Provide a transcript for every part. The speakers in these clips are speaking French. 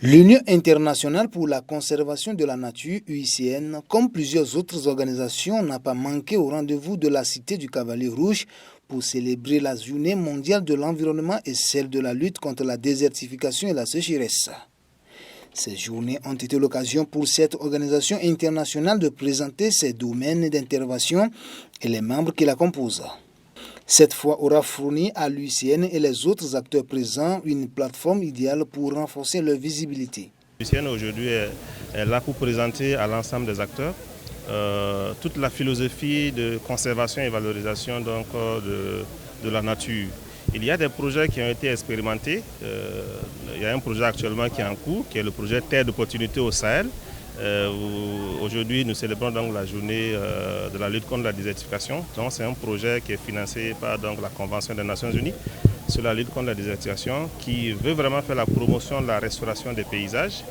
L'Union internationale pour la conservation de la nature, UICN, comme plusieurs autres organisations, n'a pas manqué au rendez-vous de la Cité du Cavalier Rouge pour célébrer la Journée mondiale de l'environnement et celle de la lutte contre la désertification et la sécheresse. Ces journées ont été l'occasion pour cette organisation internationale de présenter ses domaines d'intervention et les membres qui la composent. Cette fois aura fourni à l'UICN et les autres acteurs présents une plateforme idéale pour renforcer leur visibilité. L'UICN aujourd'hui est là pour présenter à l'ensemble des acteurs toute la philosophie de conservation et valorisation de la nature. Il y a des projets qui ont été expérimentés. Il y a un projet actuellement qui est en cours, qui est le projet Terre d'opportunité au Sahel. Aujourd'hui, nous célébrons donc la journée de la lutte contre la désertification. C'est un projet qui est financé par la Convention des Nations Unies sur la lutte contre la désertification, qui veut vraiment faire la promotion de la restauration des paysages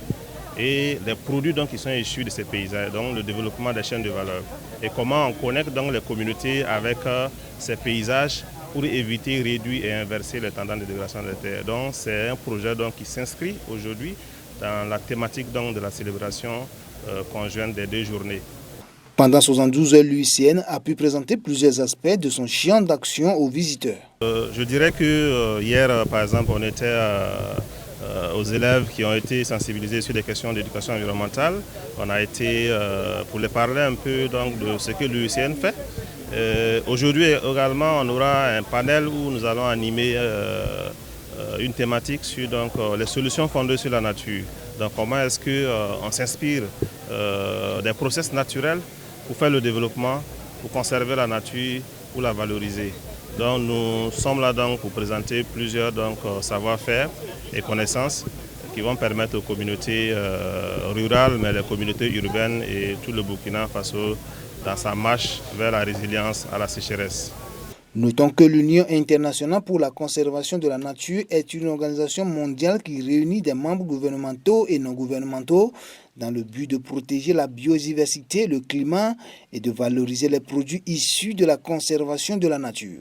et des produits qui sont issus de ces paysages, donc le développement des chaînes de valeur. Et comment on connecte donc les communautés avec ces paysages pour éviter, réduire et inverser les tendances de dégradation des terres. Donc c'est un projet qui s'inscrit aujourd'hui dans la thématique de la célébration conjointe des deux journées. Pendant 72 heures, l'UICN a pu présenter plusieurs aspects de son champ d'action aux visiteurs. Je dirais que hier, par exemple, on était aux élèves qui ont été sensibilisés sur des questions d'éducation environnementale. On a été pour les parler un peu de ce que l'UICN fait. Aujourd'hui également, on aura un panel où nous allons animer une thématique sur les solutions fondées sur la nature. Donc comment est-ce qu'on s'inspire des process naturels pour faire le développement, pour conserver la nature, pour la valoriser. Donc nous sommes là pour présenter plusieurs savoir-faire et connaissances qui vont permettre aux communautés rurales, mais les communautés urbaines et tout le Burkina Faso dans sa marche vers la résilience à la sécheresse. Notons que l'Union internationale pour la conservation de la nature est une organisation mondiale qui réunit des membres gouvernementaux et non gouvernementaux dans le but de protéger la biodiversité, le climat et de valoriser les produits issus de la conservation de la nature.